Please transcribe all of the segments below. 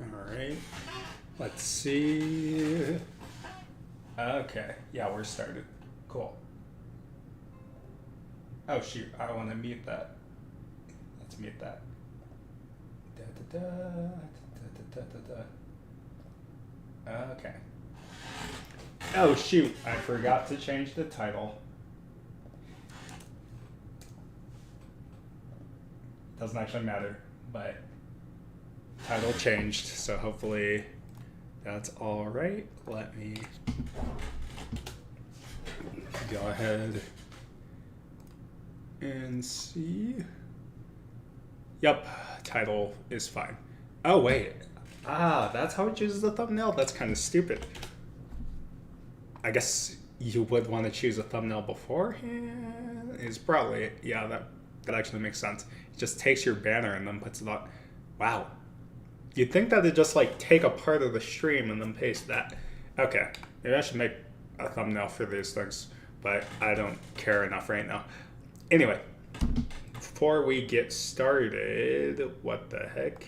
All right. Let's see. Okay. Yeah, we're started. Cool. Oh shoot! I want to mute that. Let's mute that. Da, da, da, da, da, da, da. Okay. Oh shoot! I forgot to change the title. Doesn't actually matter, but title changed, so hopefully that's all right. Let me go ahead and see. Yep, title is fine. Oh wait, that's how it chooses the thumbnail? That's kind of stupid. I guess you would want to choose a thumbnail beforehand. Is probably, yeah, that actually makes sense. It just takes your banner and then puts it on. Wow. You'd think that it'd just like take a part of the stream and then paste that. Okay, maybe I should make a thumbnail for these things, but I don't care enough right now. Anyway, before we get started, what the heck?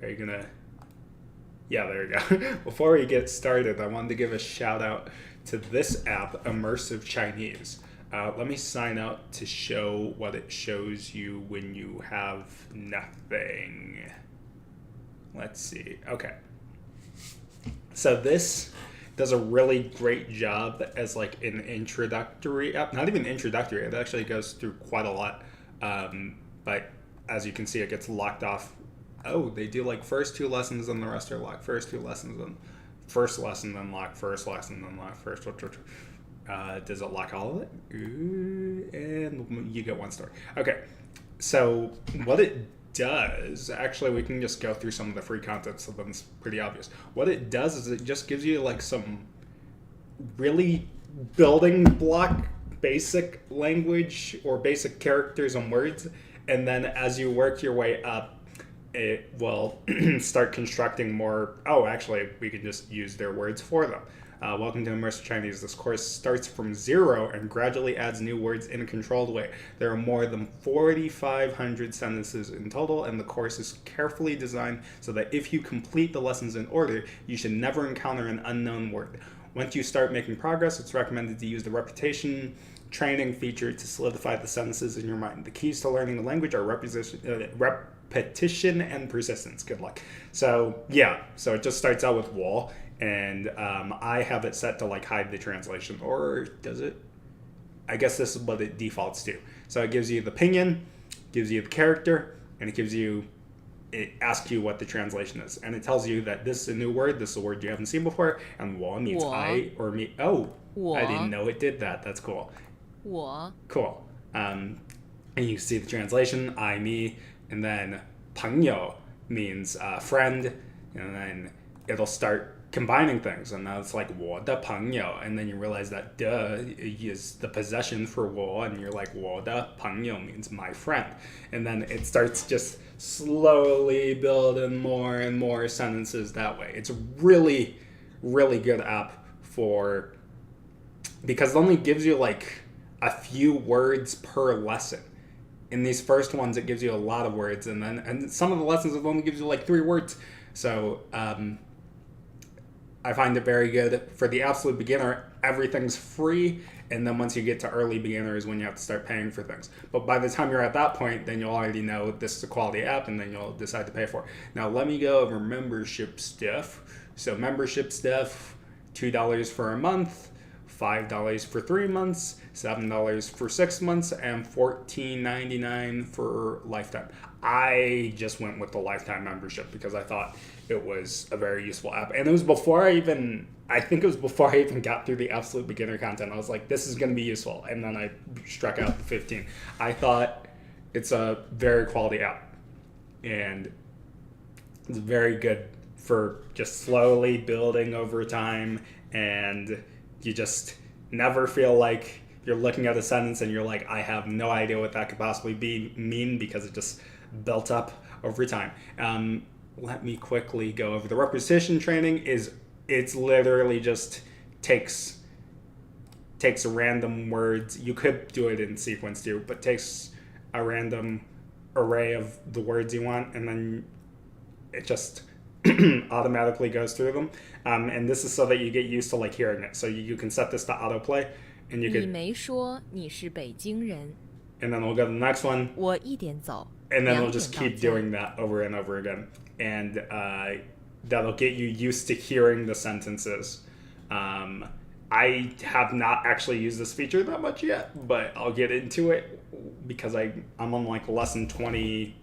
Are you gonna... Yeah, there you go. Before we get started, I wanted to give a shout out to this app, Immersive Chinese. Let me sign out to show what it shows you when you have nothing. Let's see. Okay. So this does a really great job as like an introductory app. Not even introductory. It actually goes through quite a lot. But as you can see, it gets locked off. Oh, they do like first 2 lessons and the rest are locked. First 2 lessons, then first lesson, then lock. First lesson, then lock. First. Does it lock all of it? Ooh, and you get 1 star. Okay. So what it does, actually, we can just go through some of the free content, so then it's pretty obvious. What it does is it just gives you like some really building block basic language or basic characters and words, and then as you work your way up, it will start constructing more. Oh, actually, we can just use their words for them. Welcome to Immersive Chinese. This course starts from 0 and gradually adds new words in a controlled way. There are more than 4,500 sentences in total, and the course is carefully designed so that if you complete the lessons in order, you should never encounter an unknown word. Once you start making progress, it's recommended to use the repetition training feature to solidify the sentences in your mind. The keys to learning the language are repetition and persistence. Good luck. So yeah, so it just starts out with wall, and I have it set to like hide the translation, or does it? I guess this is what it defaults to. So it gives you the pinyin, gives you the character, and it asks you what the translation is, and it tells you that this is a new word, this is a word you haven't seen before, and wall means I or me. Oh, I didn't know it did that. That's cool. Cool. And you see the translation, I, me, and then 朋友 means friend, and then it'll start combining things, and now it's like 我的朋友, and then you realize that de is the possession for 我, and you're like 我的朋友 means my friend, and then it starts just slowly building more and more sentences that way. It's a really, really good app because it only gives you like a few words per lesson. In these first ones, it gives you a lot of words, and some of the lessons it only gives you like 3 words. So I find it very good. For the absolute beginner, everything's free, and then once you get to early beginner is when you have to start paying for things. But by the time you're at that point, then you'll already know this is a quality app, and then you'll decide to pay for it. Now let me go over membership stuff. So membership stuff, $2 for a month, $5 for 3 months, $7 for 6 months, and $14.99 for lifetime. I just went with the lifetime membership because I thought it was a very useful app. And it was before I think it was before I even got through the absolute beginner content. I was like, this is going to be useful. And then I struck out the 15. I thought it's a very quality app. And it's very good for just slowly building over time, and you just never feel like you're looking at a sentence and you're like, I have no idea what that could possibly mean, because it just built up over time. Let me quickly go over the repetition training. It's literally just takes random words. You could do it in sequence too, but takes a random array of the words you want, and then it just automatically goes through them. And this is so that you get used to like hearing it. So you can set this to autoplay, and you 你 could, 没说你是北京人， and then we'll go to the next one, 我1点走， and then 2 we'll 点 just 到 keep 家。 doing that over and over again, and that'll get you used to hearing the sentences. I have not actually used this feature that much yet, but I'll get into it because I'm on like lesson 20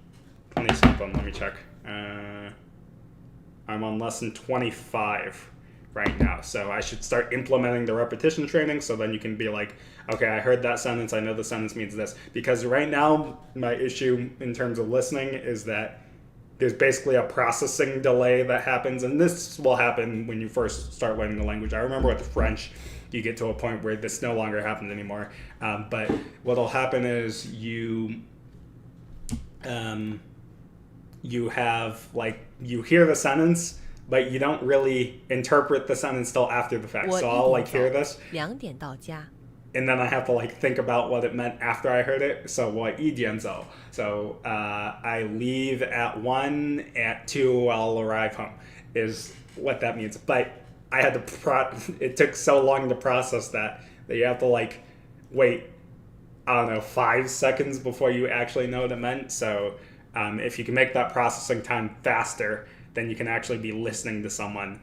something. Let me check. I'm on lesson 25 right now, so I should start implementing the repetition training, so then you can be like, okay, I heard that sentence, I know the sentence means this. Because right now, my issue in terms of listening is that there's basically a processing delay that happens, and this will happen when you first start learning the language. I remember with French, you get to a point where this no longer happens anymore. But what'll happen is you have like, you hear the sentence, but you don't really interpret the sentence till after the fact. 我 So 1 I'll like 点 hear 走， this, 2点到家。 and then I have to like think about what it meant after I heard it. So 我1点走. So I leave at 1, at 2 I'll arrive home is what that means. But I had to it took so long to process that you have to like wait, I don't know, 5 seconds before you actually know what it meant. So if you can make that processing time faster, then you can actually be listening to someone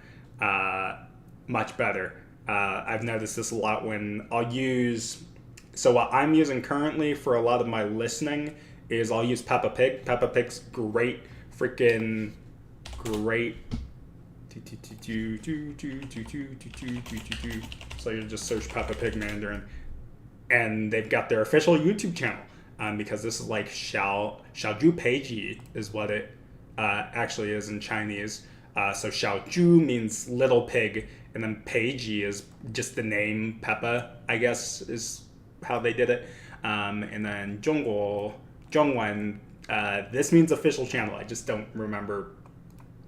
much better. I've noticed this a lot when so what I'm using currently for a lot of my listening is I'll use Peppa Pig. Peppa Pig's great. So you just search Peppa Pig Mandarin, and they've got their official YouTube channel, because this is like 小猪佩吉 is what it actually is in Chinese. So 小猪 means little pig, and then Peiji is just the name Peppa, I guess, is how they did it. And then 中文, this means official channel. I just don't remember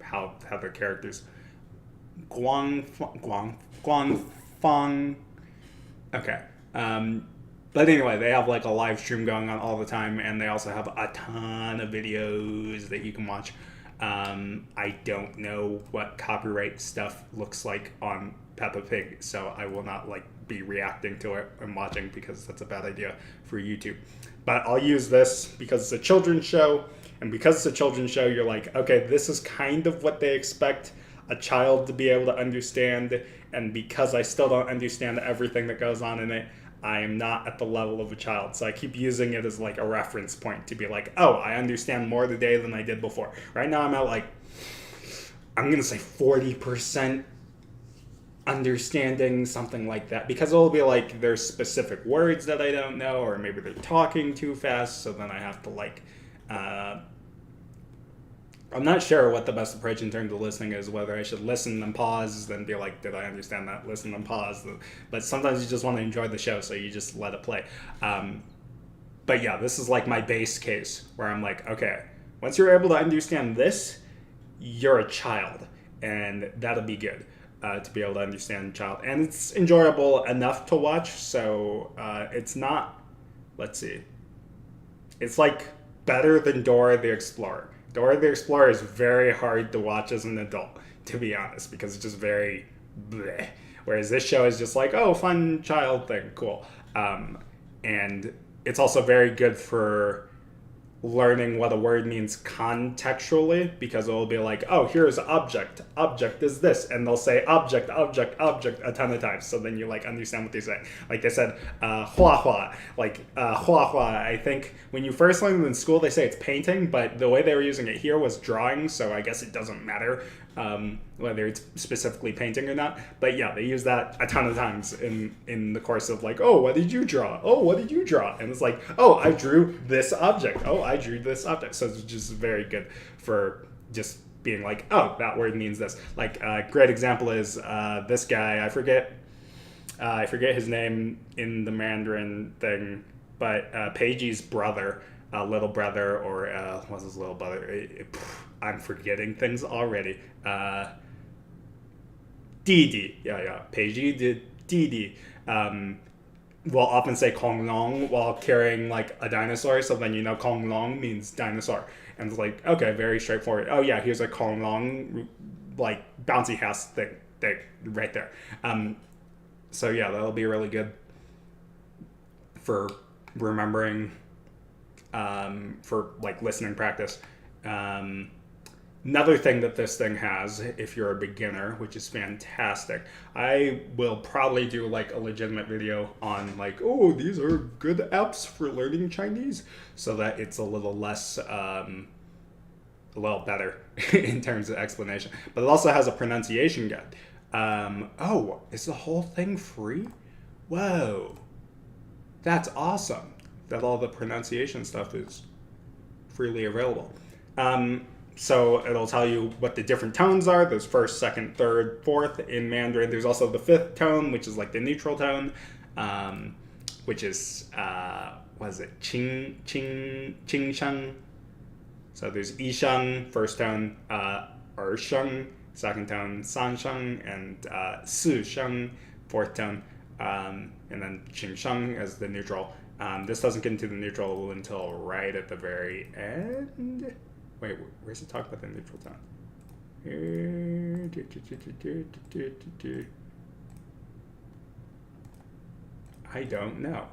how the characters. Guangfang. Okay. But anyway, they have like a live stream going on all the time, and they also have a ton of videos that you can watch. I don't know what copyright stuff looks like on Peppa Pig, so I will not like be reacting to it and watching, because that's a bad idea for YouTube. But I'll use this because it's a children's show, and because it's a children's show, you're like, okay, this is kind of what they expect a child to be able to understand, and because I still don't understand everything that goes on in it, I am not at the level of a child. So I keep using it as like a reference point to be like, oh, I understand more today than I did before. Right now I'm at like, I'm going to say 40% understanding, something like that. Because it'll be like, there's specific words that I don't know, or maybe they're talking too fast, so then I have to like, I'm not sure what the best approach in terms of listening is, whether I should listen and pause, then be like, did I understand that? Listen and pause. But sometimes you just want to enjoy the show, so you just let it play. But yeah, this is like my base case, where I'm like, okay, once you're able to understand this, you're a child, and that'll be good, to be able to understand a child. And it's enjoyable enough to watch, so it's not, let's see, it's like better than Dora the Explorer. Dora the Explorer is very hard to watch as an adult, to be honest, because it's just very bleh. Whereas this show is just like, oh, fun child thing, cool. And it's also very good for learning what a word means contextually, because it'll be like, oh, here's object. Object is this. And they'll say object, object, object a ton of times. So then you like understand what they say. Like they said, hua hua. Like hua hua, I think when you first learn it in school, they say it's painting, but the way they were using it here was drawing. So I guess it doesn't matter whether it's specifically painting or not. But yeah, they use that a ton of times in the course of like, oh, what did you draw? Oh, what did you draw? And it's like, oh, I drew this object. Oh, I drew this object. So it's just very good for just being like, oh, that word means this. Like a great example is this guy. I forget his name in the Mandarin thing, but Peiji's brother, little brother, or what's his little brother? I'm forgetting things already. Didi. Yeah. Peiji did Didi. Will often say Kong Long while carrying like a dinosaur, so then you know Kong Long means dinosaur. And it's like, okay, very straightforward. Oh yeah, here's a Konglong, like bouncy house thing right there. So yeah, that'll be really good for remembering, for like listening practice. Another thing that this thing has, if you're a beginner, which is fantastic, I will probably do like a legitimate video on like, oh, these are good apps for learning Chinese, so that it's a little less, a little better in terms of explanation. But it also has a pronunciation guide. Oh, is the whole thing free? Whoa, that's awesome that all the pronunciation stuff is freely available. So it'll tell you what the different tones are. There's first, second, third, fourth in Mandarin. There's also the fifth tone, which is like the neutral tone, which is, what is it? Qing sheng. So there's yi sheng, first tone, sheng, second tone, san sheng, and si sheng, fourth tone, and then qing sheng as the neutral. This doesn't get into the neutral until right at the very end. Wait, where's it talk about the neutral tone? I don't know.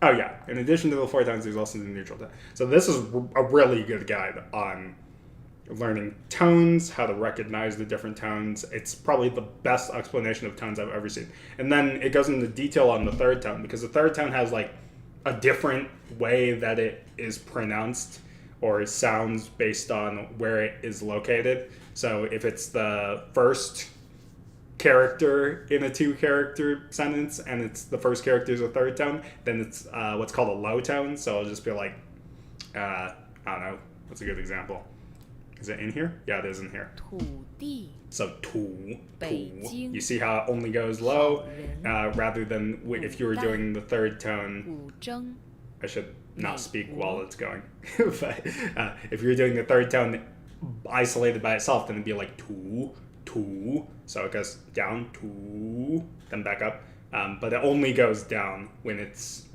Oh yeah, in addition to the four tones, there's also the neutral tone. So this is a really good guide on learning tones, how to recognize the different tones. It's probably the best explanation of tones I've ever seen. And then it goes into detail on the third tone, because the third tone has like a different way that it is pronounced or sounds based on where it is located. So if it's the first character in a two-character sentence and it's the first character is a third tone, then it's what's called a low tone. So it'll just be like, I don't know, what's a good example? Is it in here? Yeah, it is in here. 土地 So tu, Beijing. you see how it only goes low, rather than if you were doing the third tone. 古筝 I should not speak while it's going. But if you're doing the third tone isolated by itself, then it'd be like tu. So it goes down, tu, then back up. But it only goes down when it's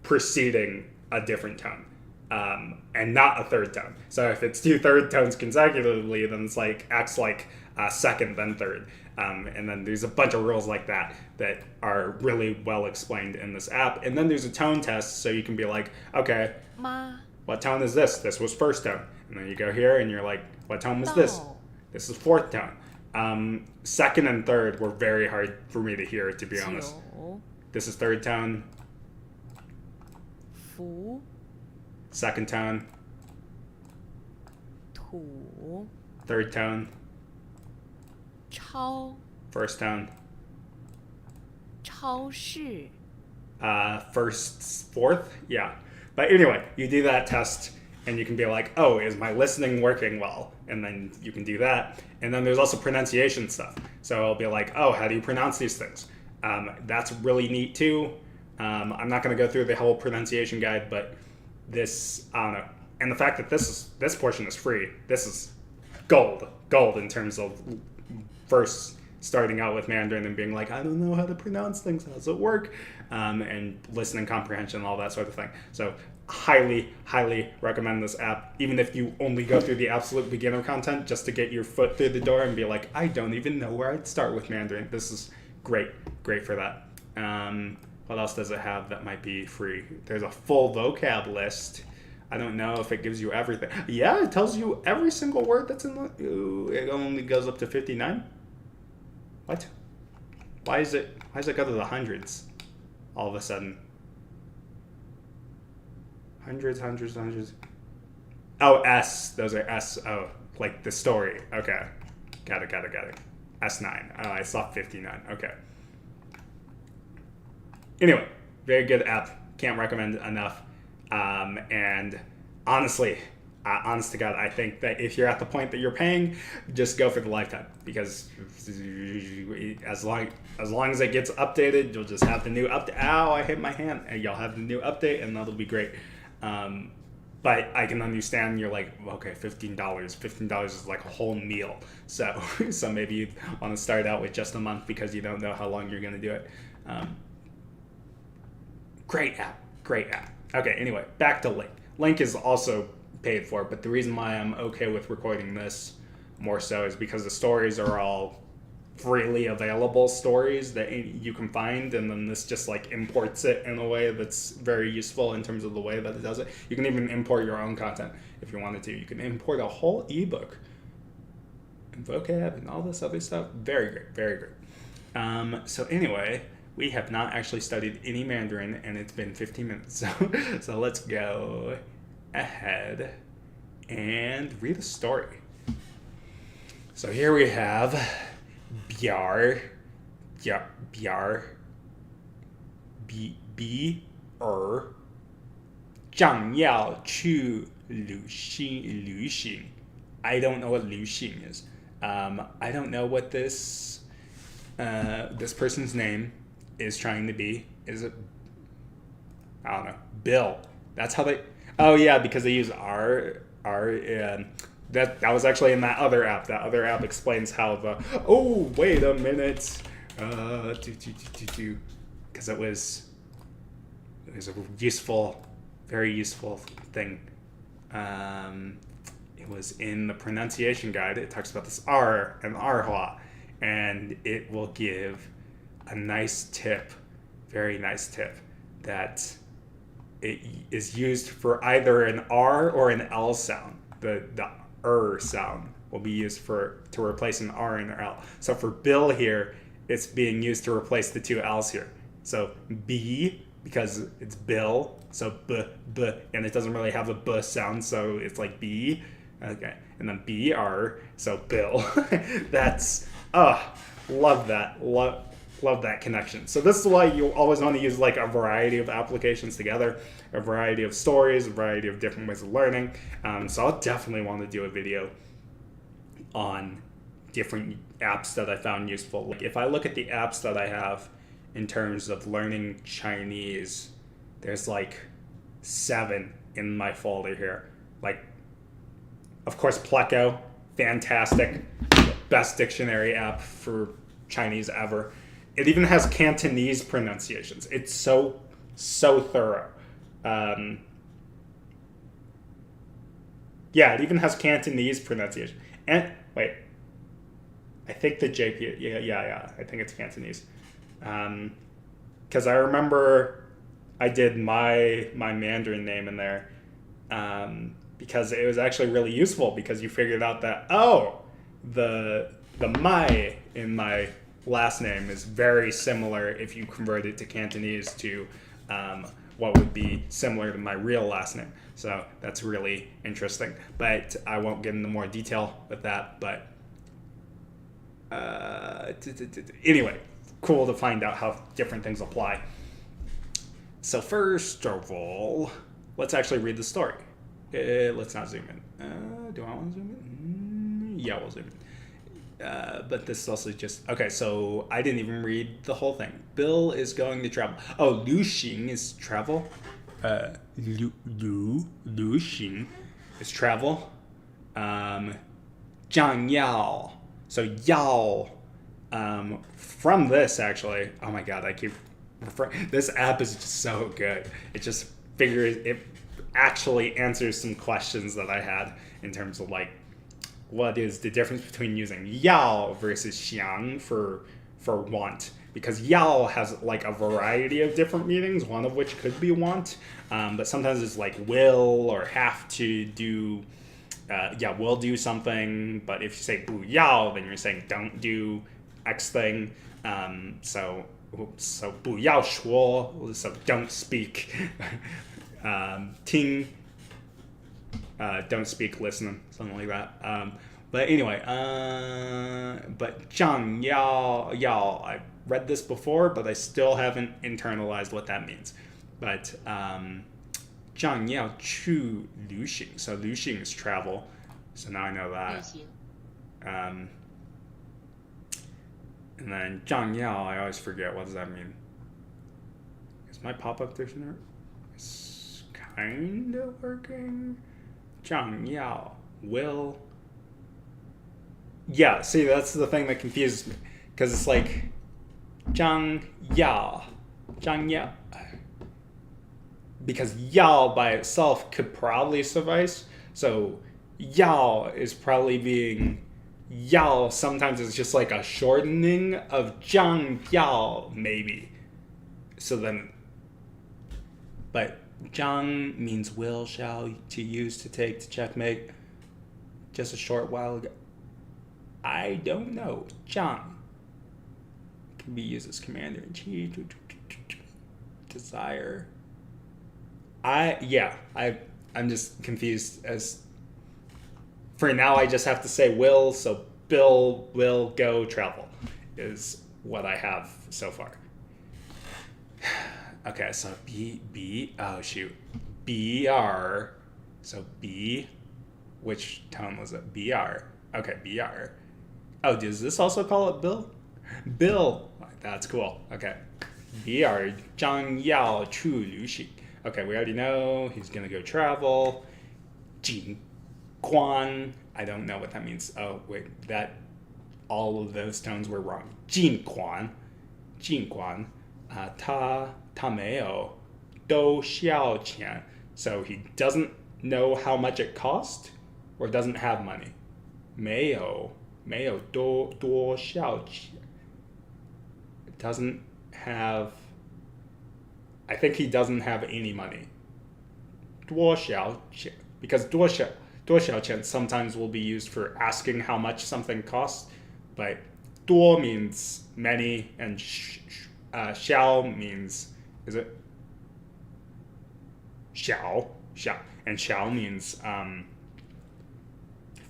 preceding a different tone. And not a third tone. So if it's two third tones consecutively, then it's like acts like second, then third. And then there's a bunch of rules like that that are really well explained in this app. And then there's a tone test, so you can be like, okay, 妈 what tone is this? This was first tone. And then you go here and you're like, what tone was this? 到 This is fourth tone. Second and third were very hard for me to hear, to be honest. 九 This is third tone, 福 second tone, 土 third tone, 超 first tone, 超市 first, fourth, yeah. But anyway, you do that test and you can be like, oh, is my listening working well? And then you can do that. And then there's also pronunciation stuff. So it'll be like, oh, how do you pronounce these things? That's really neat too. I'm not going to go through the whole pronunciation guide, but this, I don't know. And the fact that this portion is free, this is gold in terms of first starting out with Mandarin and being like, I don't know how to pronounce things, how does it work? And listening comprehension and all that sort of thing. So highly recommend this app, even if you only go through the absolute beginner content just to get your foot through the door and be like, I don't even know where I'd start with Mandarin. This is great for that. What else does it have that might be free? There's a full vocab list. I don't know if it gives you everything. Yeah, it tells you every single word that's in the... Ooh, it only goes up to 59? What? Why does it go to the hundreds all of a sudden? Hundreds. Oh, S. Those are S. Oh, like the story. Okay. Got it. S9. Oh, I saw 59. Okay. Anyway, very good app. Can't recommend enough. And honestly, honest to God, I think that if you're at the point that you're paying, just go for the lifetime, because as long as it gets updated, you'll just have the new update. Ow, I hit my hand. And you'll have the new update, and that'll be great. But I can understand you're like, okay, $15. $15 is like a whole meal. So maybe you want to start out with just a month because you don't know how long you're going to do it. Great app. Okay, anyway, back to Link. Link is also paid for. But the reason why I'm okay with recording this more so is because the stories are all freely available stories that you can find, and then this just like imports it in a way that's very useful in terms of the way that it does it. You can even import your own content if you wanted to. You can import a whole ebook and vocab and all this other stuff. Very great, very great. So anyway, we have not actually studied any Mandarin, and it's been 15 minutes. So let's go ahead and read a story. So here we have Biar, B 张要去旅行. I don't know what 旅行 is. I don't know what this person's name is trying to be. Is it? I don't know. Bill. That's how they. Oh yeah, because they use R. That was actually in that other app. That other app explains how the. Oh wait a minute. Because it was a useful, very useful thing. It was in the pronunciation guide. It talks about this R and Arhua, and it will give a nice tip, very nice tip, that it is used for either an R or an L sound. The sound will be used to replace an R and an L. So for Bill here, it's being used to replace the two L's here. So B, because it's Bill, so B, and it doesn't really have a B sound, so it's like B. Okay, and then BR, so Bill. That's, love that. Love that connection. So this is why you always want to use like a variety of applications together, a variety of stories, a variety of different ways of learning. So I'll definitely want to do a video on different apps that I found useful. Like if I look at the apps that I have in terms of learning Chinese, there's like 7 in my folder here. Like, of course, Pleco, fantastic, best dictionary app for Chinese ever. It even has Cantonese pronunciations. It's so thorough. Yeah, it even has Cantonese pronunciation. And wait, I think the JP. Yeah. I think it's Cantonese. Because I remember I did my Mandarin name in there. Because it was actually really useful, because you figured out that the Mai in my last name is very similar if you convert it to Cantonese to what would be similar to my real last name. So that's really interesting. But I won't get into more detail with that. But anyway, cool to find out how different things apply. So first of all, let's actually read the story. Let's not zoom in. Do I want to zoom in? Yeah, we'll zoom in. But this is also just... Okay, so I didn't even read the whole thing. Bill is going to travel. Oh, Liu Xing is travel. Liu Xing is travel. Zhang Yao. So Yao, from this actually... Oh my god, I keep referring... This app is just so good. It just figures... It actually answers some questions that I had in terms of like, what is the difference between using yao versus xiang for want? Because yao has like a variety of different meanings, one of which could be want, but sometimes it's like will or have to do, will do something, but if you say bu yao, then you're saying don't do X thing, so bu yao shuo, so don't speak. Ting, don't speak, listen, something like that. But anyway, but Zhang Yao, I read this before, but I still haven't internalized what that means. But Zhang Yao Chu Liu Xing, so Liu Xing is travel, so now I know that. And then Zhang Yao, I always forget, what does that mean? Is my pop-up dictionary kind of working? Zhang Yao will. Yeah, see, that's the thing that confuses me, because it's like Zhang Yao, because Yao by itself could probably suffice, So yao is probably being yao. Sometimes it's just like a shortening of zhang yao, maybe. So then, but zhang means will, shall, to use, to take, to checkmate. Just a short while ago. I don't know. Zhang can be used as commander in chief. Desire. I'm just confused as for now I just have to say will, so Bill will go travel is what I have so far. Okay, so oh shoot. BR. So B, which tone was it? BR. Okay, BR. Oh, does this also call it Bill? Bill. That's cool. Okay. BR 张要去旅行. Okay, we already know he's gonna go travel. 景观. I don't know what that means. Oh wait, that all of those tones were wrong. 景观. 景观. 他没有都需要钱. So he doesn't know how much it cost or doesn't have money. 没有多少钱. It doesn't have. I think he doesn't have any money. 多少钱? Because 多少钱 sometimes will be used for asking how much something costs, but 多 means many and 小 means, is it? 小 and 小 means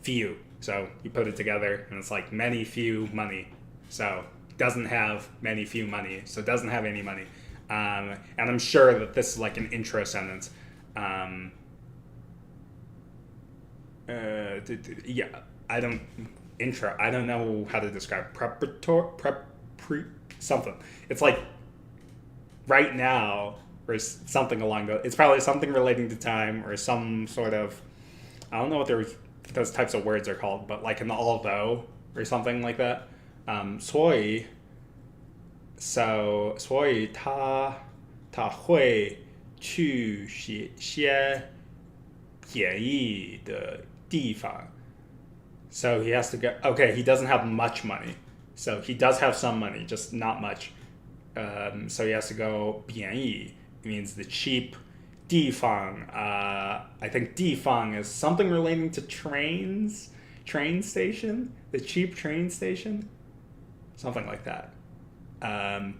few. So you put it together and it's like many, few, money. So doesn't have many, few money. So doesn't have any money. And I'm sure that this is like an intro sentence. Yeah, I don't know how to describe something. It's like right now or something along those. It's probably something relating to time or some sort of. I don't know what those types of words are called, but like an although or something like that. 所以他会去些便宜的地方. So he has to go. Okay, he doesn't have much money. So he does have some money, just not much. So he has to go 便宜 means the cheap. 地方, I think 地方 is something relating to trains, train station, the cheap train station, something like that. I'm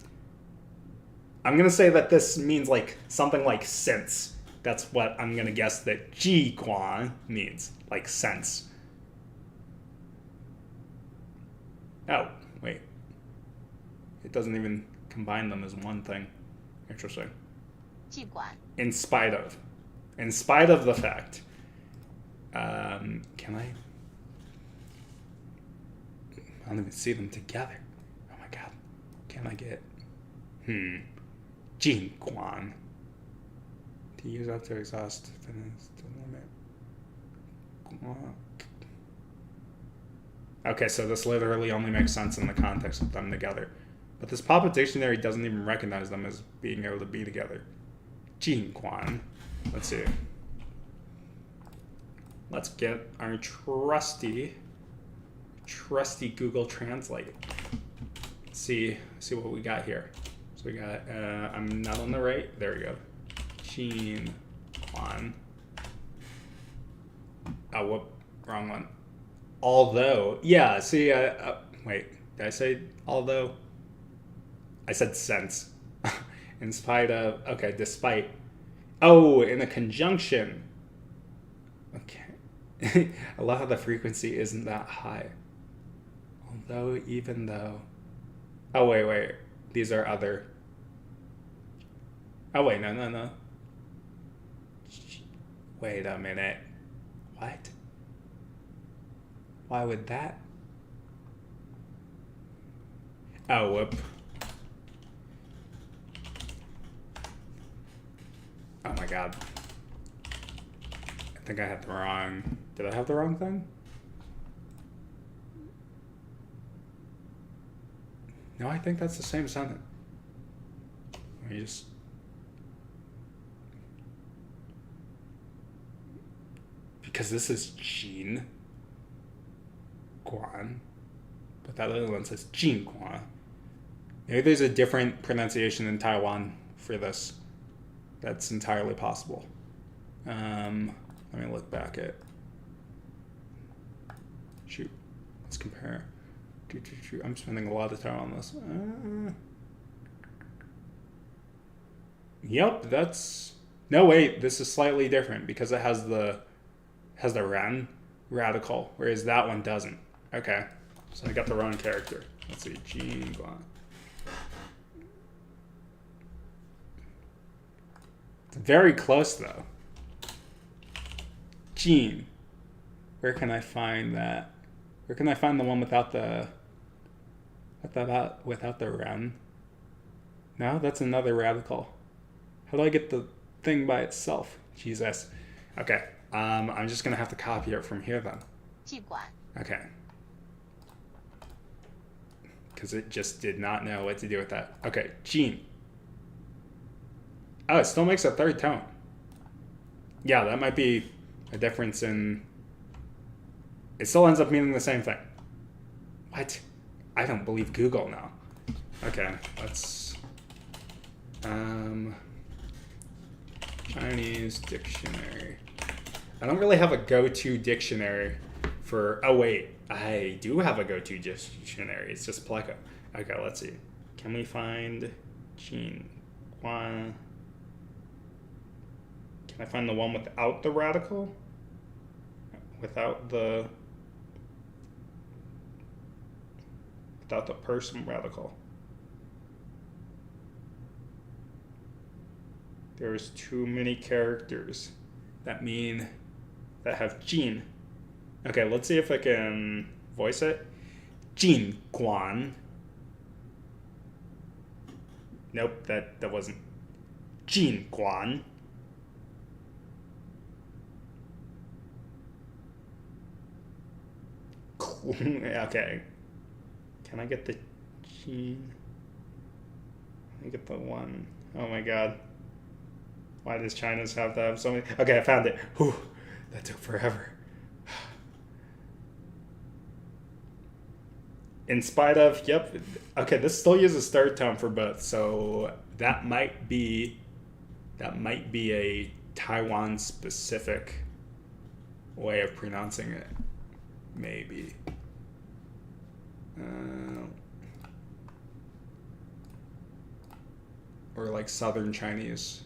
gonna say that this means like something like cents. That's what I'm gonna guess that ji guan means, like cents. Oh, wait. It doesn't even combine them as one thing. Interesting. 记管 In spite of the fact. Can I don't even see them together. Oh my god. Can I get 尽管 to use up to exhaust the limit. Okay, so this literally only makes sense in the context of them together. But this pop-up dictionary doesn't even recognize them as being able to be together. 尽管. Let's see. Let's get our trusty Google Translate. See what we got here. So we got, I'm not on the right. There we go. 尽管. Oh, whoop, wrong one. Although, yeah, see, wait, did I say although? I said since. In spite of, okay, despite. Oh, in a conjunction. Okay. I love how the frequency isn't that high. Although, even though. Oh, wait. These are other. Oh, wait, no. Wait a minute. What? Why would that? Oh, whoop. Oh my god. I think I had the wrong... Did I have the wrong thing? No, I think that's the same sentence. Let me just... because this is Jin Guan, but that other one says Jin Guan. Maybe there's a different pronunciation in Taiwan for this. That's entirely possible. Let me look back at. Shoot, let's compare. I'm spending a lot of time on this. Yep, that's. No, wait, this is slightly different because it has the ran radical, whereas that one doesn't. Okay, so I got the wrong character. Let's see, Jin Guan. It's very close though. Jin. Where can I find that? Where can I find the one without the ran? No, that's another radical. How do I get the thing by itself? Jesus. Okay. I'm just gonna have to copy it from here then. Okay. Because it just did not know what to do with that. Okay, Jin. Oh, it still makes a third tone. Yeah, that might be a difference in... It still ends up meaning the same thing. What? I don't believe Google now. Okay, let's... Chinese dictionary. I don't really have a go-to dictionary for... Oh, wait. I do have a go-to dictionary. It's just Pleco. Okay, let's see. Can we find Jin Guan? Can I find the one without the radical? Without the person radical. There's too many characters that have Jin. Okay, let's see if I can voice it. Jin Guan. Nope, that wasn't. Jin Guan. Okay. Can I get the Jin? Let me get the one. Oh my god. Why does China's have to have so many? Okay, I found it. Whew, that took forever. In spite of, yep. Okay, this still uses third tone for both, so that might be a Taiwan specific way of pronouncing it. Maybe. Or like Southern Chinese.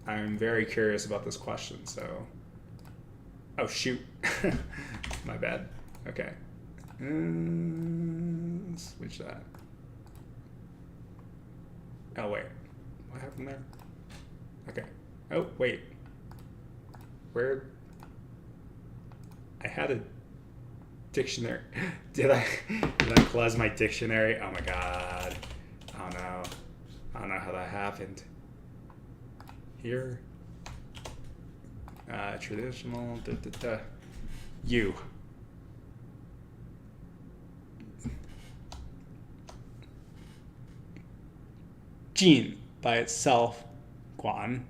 I'm very curious about this question, so... Oh, shoot. My bad. Okay. Switch that. Oh, wait. What happened there? Okay. Oh, wait. Where... I had a dictionary. Did I close my dictionary? Oh my god. Oh no. I don't know how that happened. Here. Traditional. You. Jin by itself. Guan.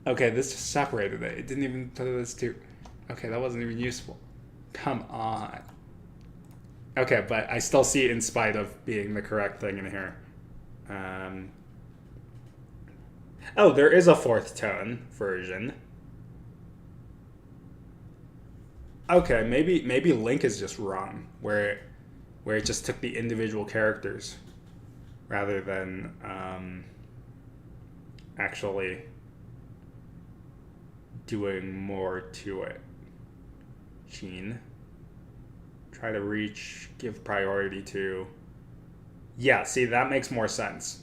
Okay, this just separated it. It didn't even put this two. Okay, that wasn't even useful. Come on. Okay, but I still see it in spite of being the correct thing in here. Oh, there is a fourth tone version. Okay, maybe Link is just wrong, where it just took the individual characters rather than actually doing more to it. Jin. Try to give priority to... Yeah, see, that makes more sense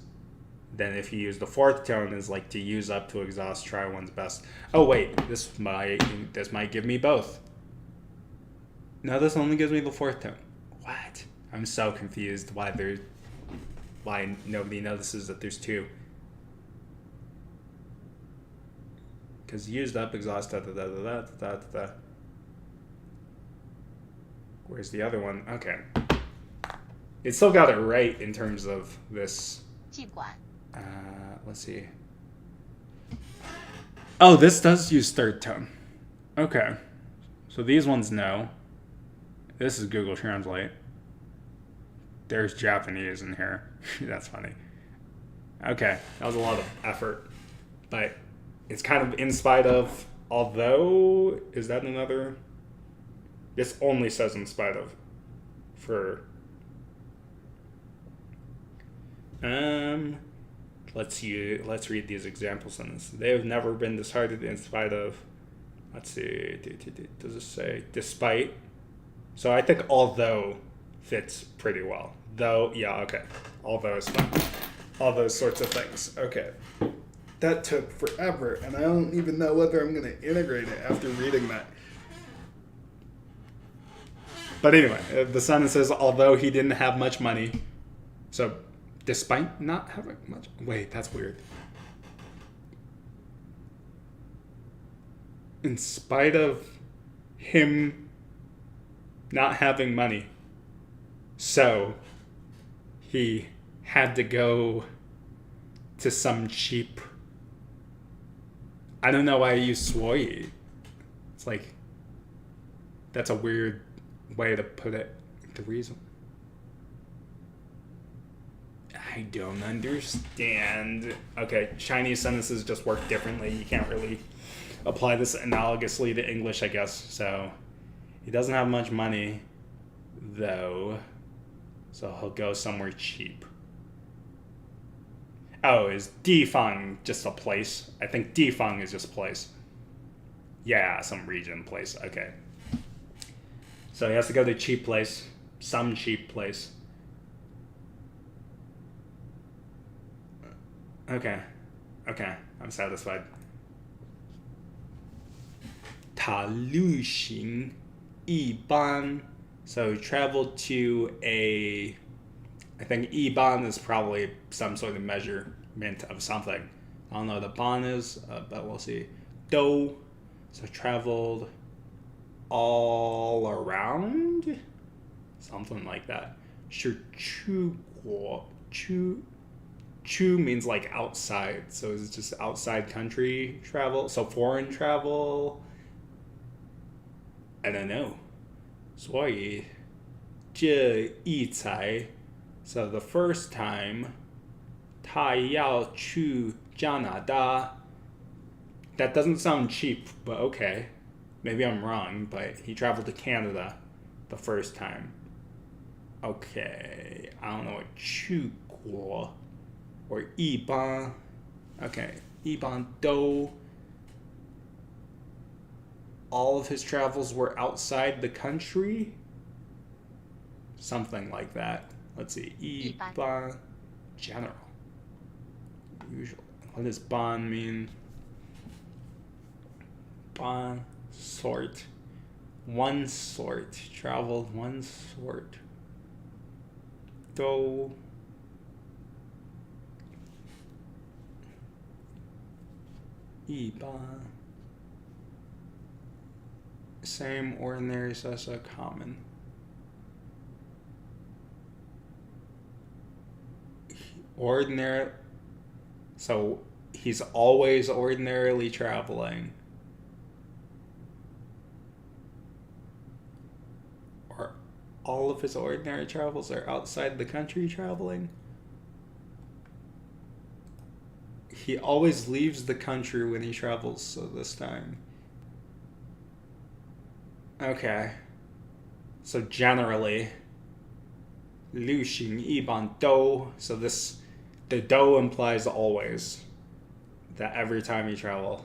than if you use the fourth tone as like to use up to exhaust, try one's best. Oh wait, this might give me both. No, this only gives me the fourth tone. What? I'm so confused why nobody notices that there's two. Because used up, exhaust, da da da da da da da. Where's the other one? Okay. It still got it right in terms of this. Let's see. Oh, this does use third tone. Okay. So these ones no. This is Google Translate. There's Japanese in here. That's funny. Okay, that was a lot of effort. But it's kind of in spite of, although, is that another? This only says in spite of. For, let's read these example sentences. They have never been discarded in spite of, let's see, does it say despite? So I think although fits pretty well. Though, yeah, okay. Although is fine. All those sorts of things. Okay. That took forever, and I don't even know whether I'm going to integrate it after reading that. But anyway, the sentence says, although he didn't have much money, so despite not having much, wait, that's weird. In spite of him not having money, so he had to go to some cheap, I don't know why I use suoyi. It's like, that's a weird way to put it. The reason. I don't understand. Okay, Chinese sentences just work differently. You can't really apply this analogously to English, I guess. So, he doesn't have much money, though. So he'll go somewhere cheap. Oh, is Difang just a place? I think Difang is just a place. Yeah, some region place. Okay. So he has to go to a cheap place. Some cheap place. Okay. Okay. I'm satisfied. 他旅行一般 So travel to a, I think Iban is probably some sort of measurement of something. I don't know what the ban is, but we'll see. Do, so traveled all around? Something like that. 是出国, chu means like outside, so it's just outside country travel, so foreign travel. I don't know. 所以这一才 so the first time 他要去加拿大 that doesn't sound cheap, but okay. Maybe I'm wrong, but he traveled to Canada the first time. Okay, I don't know what 去国 or 一般 okay, 一般都 all of his travels were outside the country? Something like that. Let's see. 一般 general. Usually. What does 般 mean? 般 sort. One sort. Traveled one sort. 都 一般 same, ordinary, such, common. Ordinary, so he's always ordinarily traveling. Or all of his ordinary travels are outside the country traveling. He always leaves the country when he travels, so this time. Okay. So generally, 旅行一般都 so this, the do implies always. That every time you travel.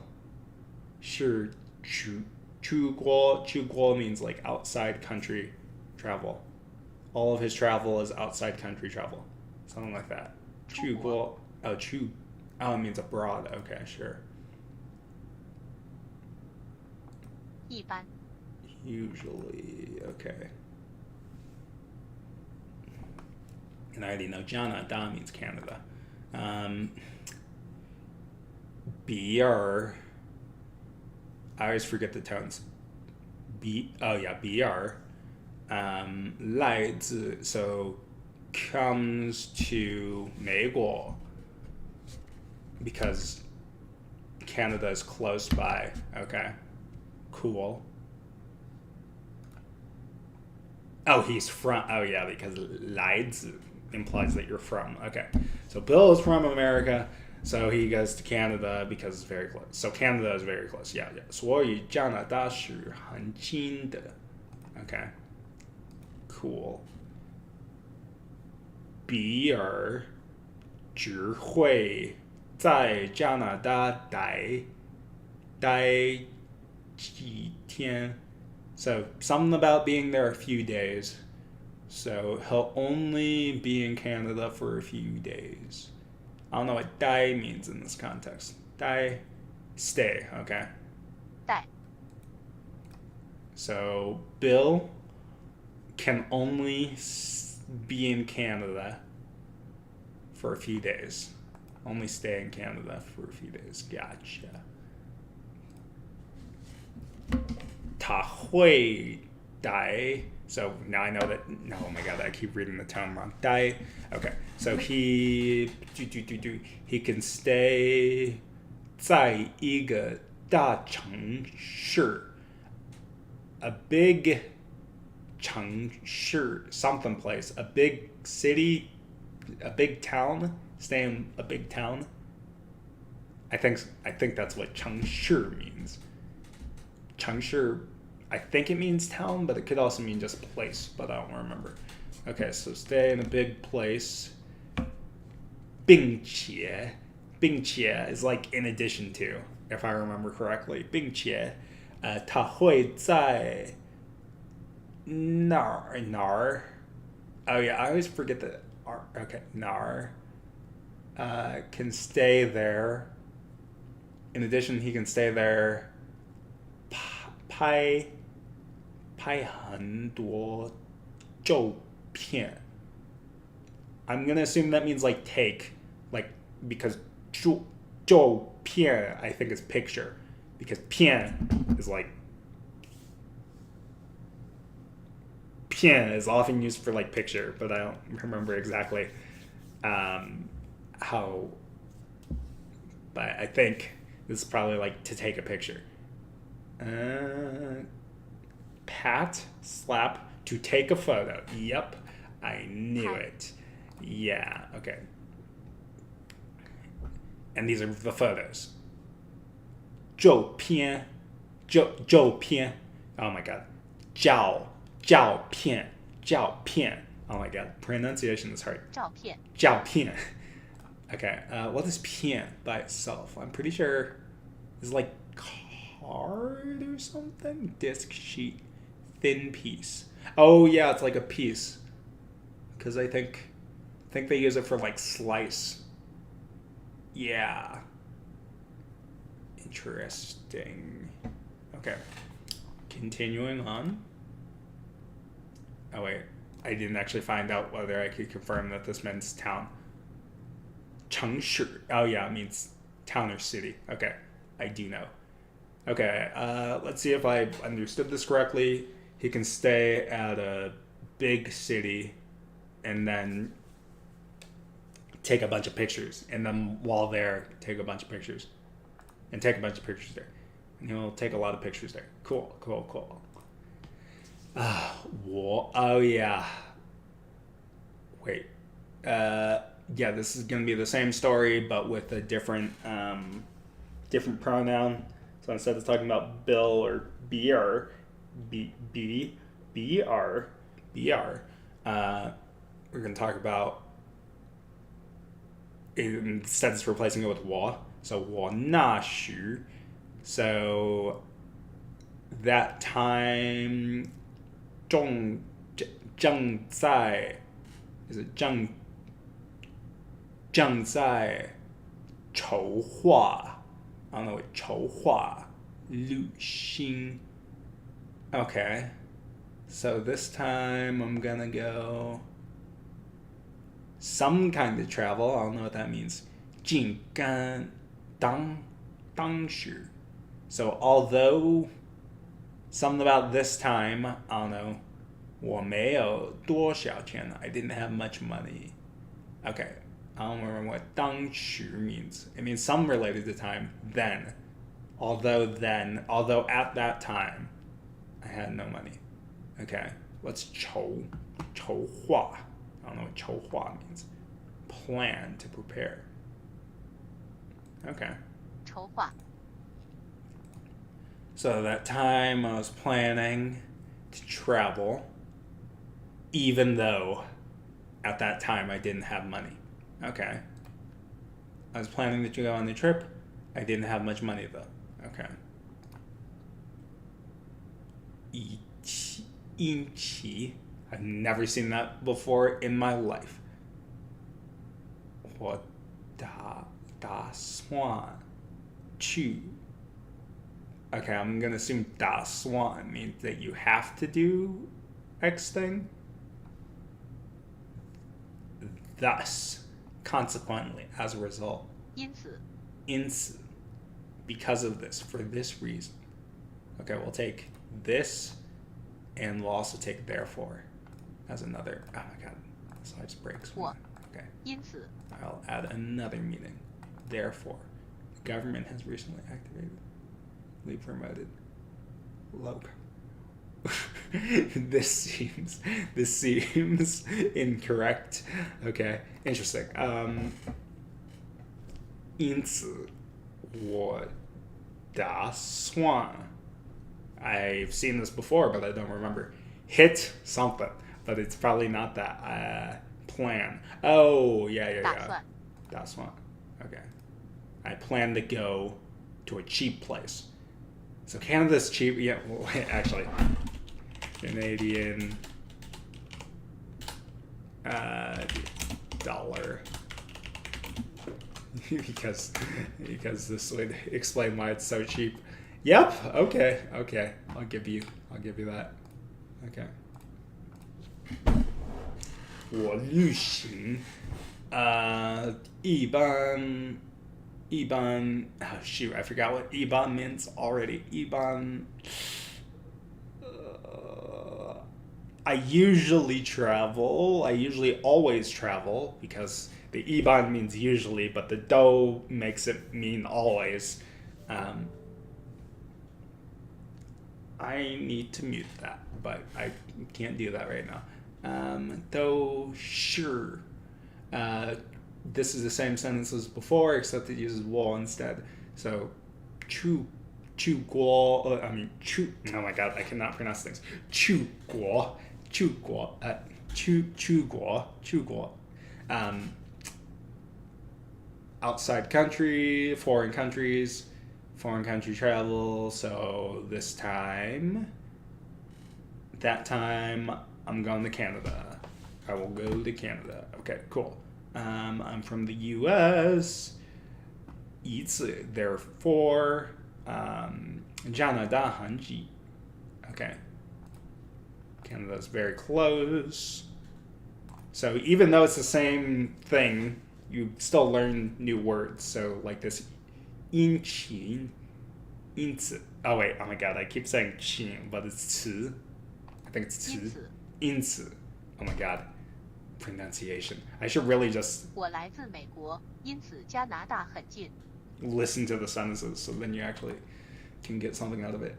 是出国 means like outside country travel. All of his travel is outside country travel. Something like that. 出国 oh, it means abroad. Okay, sure. 一般 Usually, okay. And I already know Canada means Canada. BR. I always forget the tones. BR. 来自 so comes to 美国 because Canada is close by. Okay. Cool. Oh, he's from. Oh, yeah, because 来自 implies that you're from. Okay. So Bill is from America, so he goes to Canada because it's very close. So Canada is very close. Yeah, yeah. 所以加拿大是很近的. Okay. Cool. 比尔只会在加拿大待几天. So something about being there a few days. So he'll only be in Canada for a few days. I don't know what die means in this context. Die, stay, okay? 待 So Bill can only be in Canada for a few days. Only stay in Canada for a few days. Gotcha. 他会待. So now I know that. No, oh my god, I keep reading the tone wrong. 待. Okay, so he can stay 在一个大城市. A big 城市, something place, a big city, a big town. Stay in a big town. I think that's what 城市 means. 城市, I think it means town, but it could also mean just place, but I don't remember. Okay, so stay in a big place. 并且is like in addition to, if I remember correctly. 并且他会在哪儿? Oh yeah, I always forget the R. Okay, 哪儿 can stay there. In addition, he can stay there. 拍很多照片. I'm gonna assume that means like take, like because 照片 I think is picture, because 片 is like 片 is often used for like picture, but I don't remember exactly how. But I think this is probably like to take a picture. Pat, slap, to take a photo. Yep, I knew it. Yeah, okay. And these are the photos. 照片. Oh my god. 照片. Oh my god, pronunciation is hard. 照片 Okay, what is 片 by itself? I'm pretty sure it's like card or something? Disc sheet. Thin piece. Oh yeah, it's like a piece. Because I think they use it for like slice. Yeah. Interesting. Okay. Continuing on. Oh wait, I didn't actually find out whether I could confirm that this means town. 城市. Oh yeah, it means town or city. Okay, I do know. Okay, let's see if I understood this correctly. He can stay at a big city and then take a bunch of pictures. And then while there, take a bunch of pictures. And take a bunch of pictures there. And he'll take a lot of pictures there. Cool. Oh yeah. Wait. Yeah, this is going to be the same story, but with a different pronoun. So instead of talking about Bill or BR, we're going to talk about, instead it's replacing it with 我. So 我那时. So that time 正在 is it 正在筹划 I don't know what 筹划旅行. Okay, so this time I'm gonna go some kind of travel. I don't know what that means. 近干当时. So although something about this time, I don't know. 我没有多少钱. I didn't have much money. Okay, I don't remember what 当时 means. It means something related to time. Then, Although at that time, I had no money. Okay, what's 筹划? I don't know what 筹划 means. Plan, to prepare. Okay. 筹划 So that time I was planning to travel, even though at that time I didn't have money. Okay. I was planning to go on the trip. I didn't have much money though. Okay. 一起 I've never seen that before in my life. 我打算去 Okay, I'm gonna assume 打算 means that you have to do X thing. Thus, consequently, as a result. 因此 因此 because of this, for this reason. Okay, we'll take this, and we'll also take therefore as another. Oh my god, this life breaks. What? Okay, 因此 I'll add another meaning. Therefore, the government has recently activated, promoted, local. This seems incorrect. Okay, interesting. 因此我打算 I've seen this before, but I don't remember. Hit something, but it's probably not that. Plan. Oh, yeah. 打算. Okay. I plan to go to a cheap place. So Canada's cheap. Yeah, well, actually, Canadian dollar. because this would explain why it's so cheap. Yep. Okay. I'll give you that. Okay. 我旅行一般 oh shoot, I forgot what 一般 means already. 一般 I usually always travel because the 一般 means usually, but the do makes it mean always. I need to mute that, but I can't do that right now. Though sure. This is the same sentence as before, except it uses 我 instead. So, 出国, oh my god, I cannot pronounce things. 出国. Outside country, foreign country travel. So that time, I'm going to Canada. I will go to Canada. Okay, cool. I'm from the U.S. 一次, therefore, 加拿大很近. Okay. Canada's very close. So even though it's the same thing, you still learn new words. So like this, 因此. Oh wait, oh my god, I keep saying 因, but it's 此. I think it's 此. 因此. Oh my god. Pronunciation. I should really just 我来自美国，因此加拿大很近。 listen to the sentences so then you actually can get something out of it.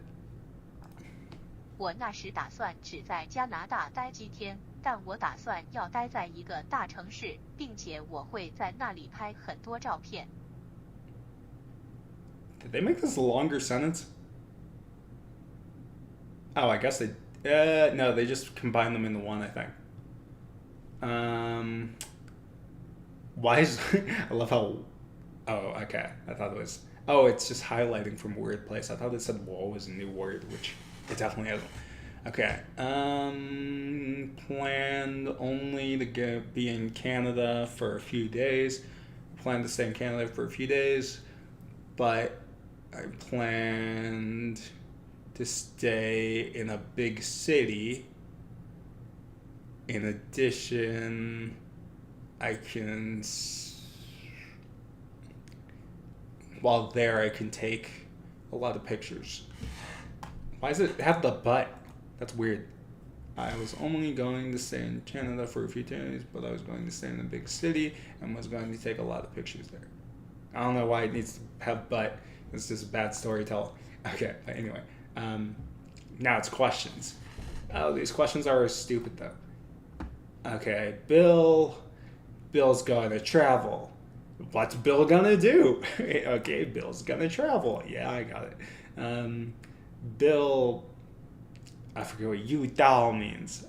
我那时打算只在加拿大待几天，但我打算要待在一个大城市，并且我会在那里拍很多照片。 Did they make this a longer sentence? Oh, I guess they... no, they just combined them into one, I think. Why is... I love how... Oh, okay. I thought it was... Oh, it's just highlighting from word place. I thought it said whoa was a new word, which it definitely isn't. Okay. Planned only to be in Canada for a few days. Planned to stay in Canada for a few days. But I planned to stay in a big city. In addition, I can... While there, I can take a lot of pictures. Why does it have the but? That's weird. I was only going to stay in Canada for a few days, but I was going to stay in a big city and was going to take a lot of pictures there. I don't know why it needs to have but. It's just bad storytelling. Okay, but anyway. Now it's questions. Oh, these questions are stupid though. Okay, Bill's gonna travel. What's Bill gonna do? Okay, Bill's gonna travel. Yeah, I got it. Bill, I forget what Yu Dao means.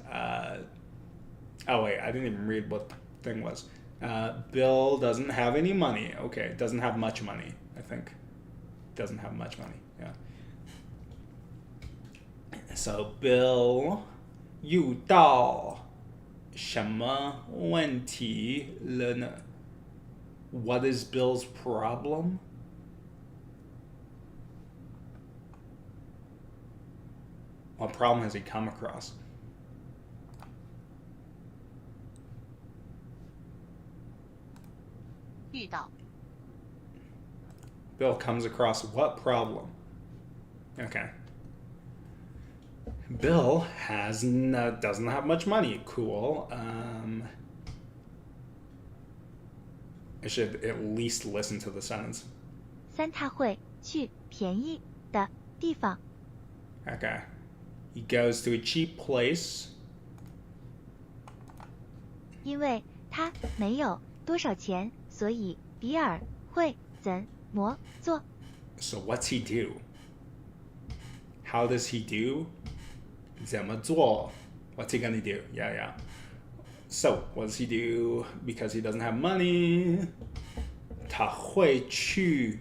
Oh wait, I didn't even read what the thing was. Bill doesn't have any money. Okay, doesn't have much money, I think. Doesn't have much money, yeah. So Bill 遇到什么问题了呢? What is Bill's problem? What problem has he come across? Bill comes across what problem? Okay. Bill doesn't have much money. Cool. I should at least listen to the sentence. 3他会去便宜的地方 Okay. He goes to a cheap place. 因为他没有多少钱，所以比尔会怎么做 So what's he do? How does he do? 怎么做? What's he gonna do? Yeah. So what does he do? Because he doesn't have money. 他会去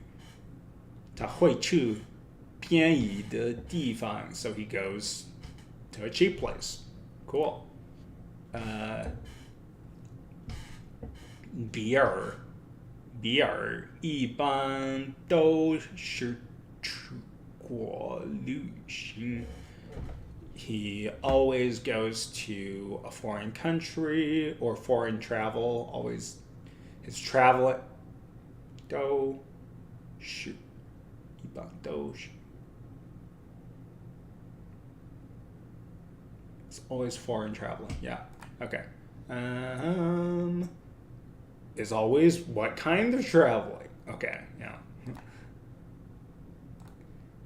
便宜的地方. So he goes to a cheap place. Cool. 比尔一般都是出国旅行. He always goes to a foreign country or foreign travel. Always his travel 都是一般都是 It's always foreign traveling. Yeah. Okay. Is always what kind of traveling? Okay, yeah.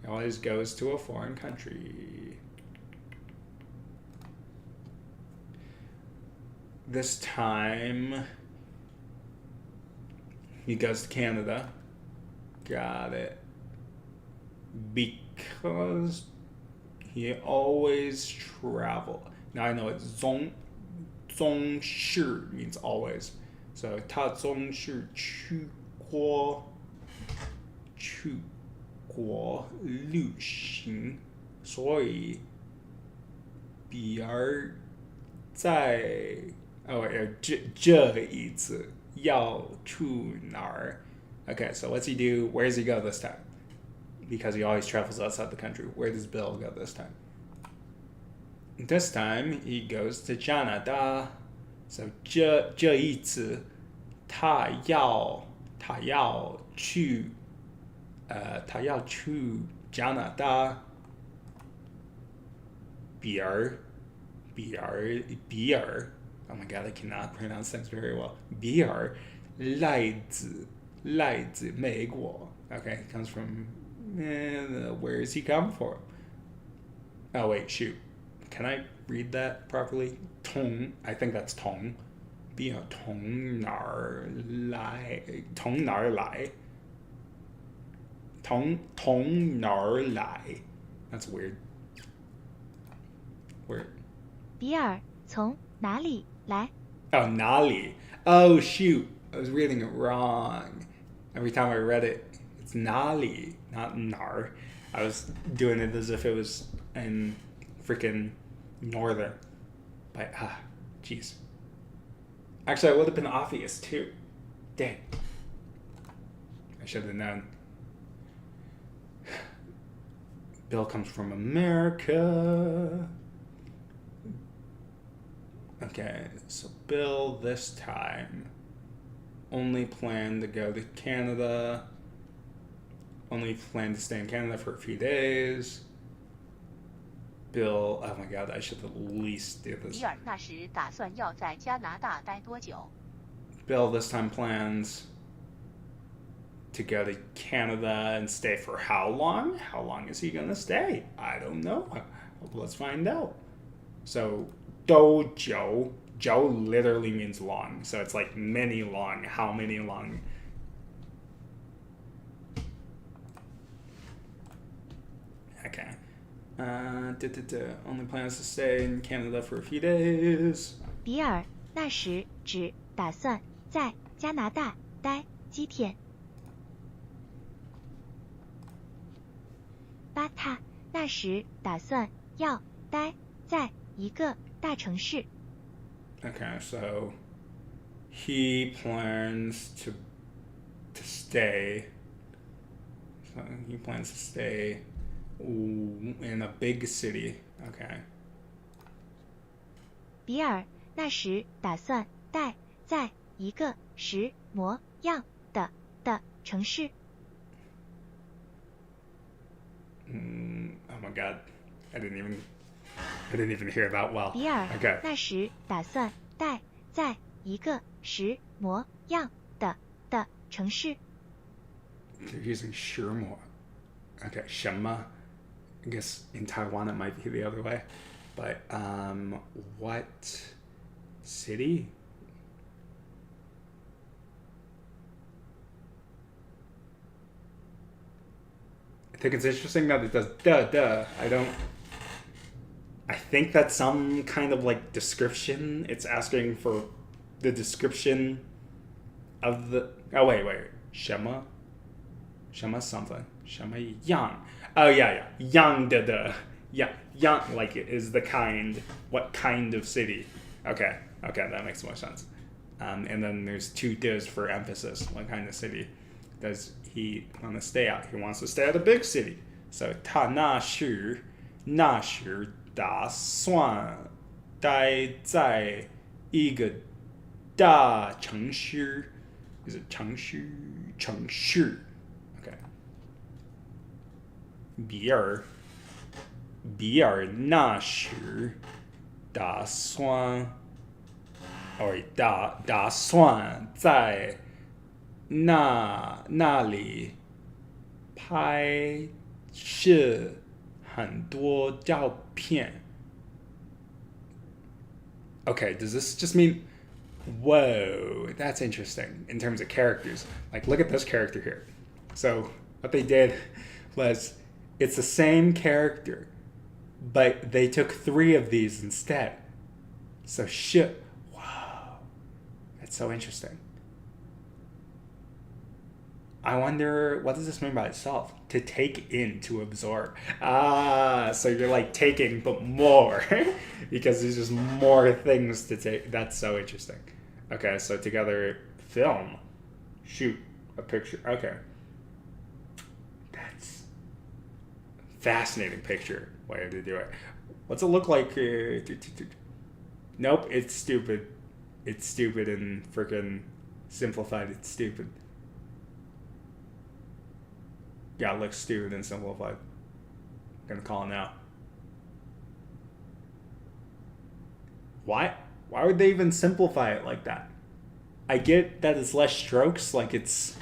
He always goes to a foreign country. This time, he goes to Canada. Got it. Because he always travel. Now I know it's 总是 means always. So 他总是去国旅行，所以比尔在这一次要去哪儿? Okay, so what's he do? Where does he go this time? Because he always travels outside the country. Where does Bill go this time? This time he goes to Canada. So 这一次他要去加拿大。比尔 Oh my god, I cannot pronounce things very well. 比尔来自美国. Okay, comes from where does he come from? Oh wait, shoot. Can I read that properly? I think that's 同哪儿来 That's weird. Where? 比尔从哪里来 Oh, 哪里 Oh shoot, I was reading it wrong. Every time I read it, it's 哪里, not 哪儿. I was doing it as if it was in freaking northern. But jeez. Actually, it would have been obvious too. Dang. I should have known. Bill comes from America. Okay, so Bill this time only planned to go to Canada. Only planned to stay in Canada for a few days. Bill, oh my god, I should at least do this. 比尔那时打算要在加拿大待多久? Bill this time plans to go to Canada and stay for how long? How long is he gonna stay? I don't know. Let's find out. So, 多久, 久 literally means long. So it's like many long. How many long? Okay. Only plans to stay in Canada for a few days. 比尔那时只打算在加拿大待几天。巴塔那时打算要待在一个大城市。Okay, so he plans to stay. So he plans to stay in a big city. Okay. 比尔那时打算待在一个石模样的城市。Oh my god, I didn't even hear that well. 比尔 Okay. 那时打算待在一个石模样的城市。They're using 石模. Okay, 什么? I guess in Taiwan it might be the other way. But what city? I think it's interesting that it does duh. I think that's some kind of like description. It's asking for the description of the. Oh wait. 什么something. 什么样? Oh yeah. 样的. Yeah, young like it is the kind. What kind of city? Okay, that makes more sense. And then there's two does for emphasis. What kind of city does he want to stay at? He wants to stay at a big city. So 他那时打算待在一个大城市. Is it 城市? 城市. Okay. 比尔那时打算在那里拍摄很多照片. Okay, does this just mean, whoa, that's interesting in terms of characters. Like, look at this character here. So what they did was, it's the same character, but they took 3 of these instead. So shit, wow, that's so interesting. I wonder, what does this mean by itself? To take in, to absorb. So you're like taking, but more, because there's just more things to take. That's so interesting. Okay, so together, film, shoot a picture. Okay. That's fascinating picture way to do it. What's it look like? Nope, it's stupid. It's stupid and freaking simplified. It's stupid. Yeah, it looks stupid and simplified. I'm gonna call it now. Why would they even simplify it like that? I get that it's less strokes, like it's...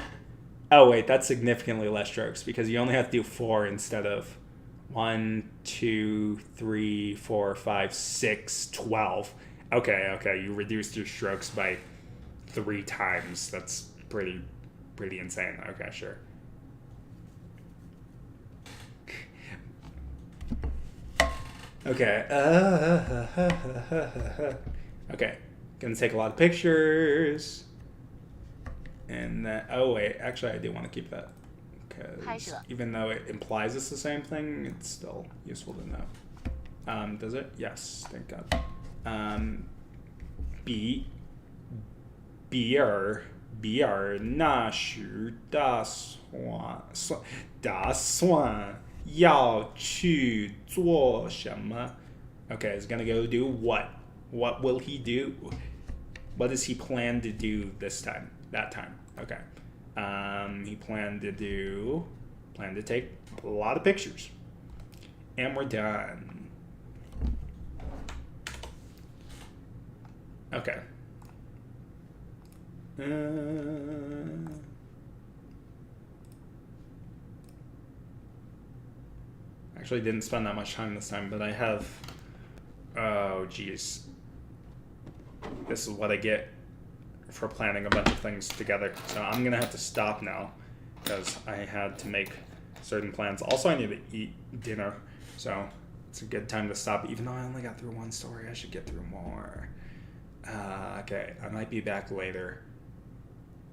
Oh wait, that's significantly less strokes because you only have to do 4 instead of 1, 2, 3, 4, 5, 6, 12. Okay, you reduced your strokes by 3 times. That's pretty insane. Okay, sure. Okay. Okay. Gonna take a lot of pictures. And then, oh wait, actually I do want to keep that. Because even though it implies it's the same thing, it's still useful to know. Does it? Yes, thank God. 比尔那时打算要去做什么? Okay, he's gonna go do what? What will he do? What does he plan to do this time? That time. Okay. He planned to take a lot of pictures. And we're done. Okay. Actually didn't spend that much time this time, but I have, oh geez. This is what I get for planning a bunch of things together. So I'm gonna have to stop now because I had to make certain plans. Also, I need to eat dinner, so it's a good time to stop. Even though I only got through one story, I should get through more. Okay, I might be back later,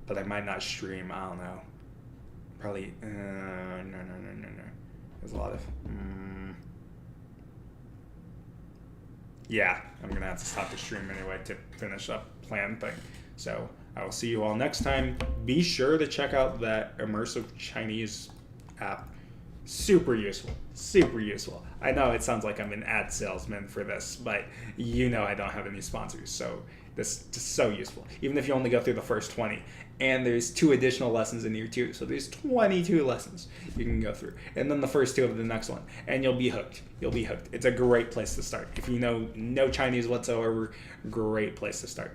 but I might not stream. I don't know. Probably, no. There's a lot of, yeah, I'm gonna have to stop the stream anyway to finish up plan thing. So I will see you all next time. Be sure to check out that immersive Chinese app. Super useful. Super useful. I know it sounds like I'm an ad salesman for this, but you know I don't have any sponsors, so this is so useful. Even if you only go through the first 20. And there's 2 additional lessons in year 2, so there's 22 lessons you can go through. And then the first 2 of the next one, and you'll be hooked. You'll be hooked. It's a great place to start. If you know no Chinese whatsoever, great place to start.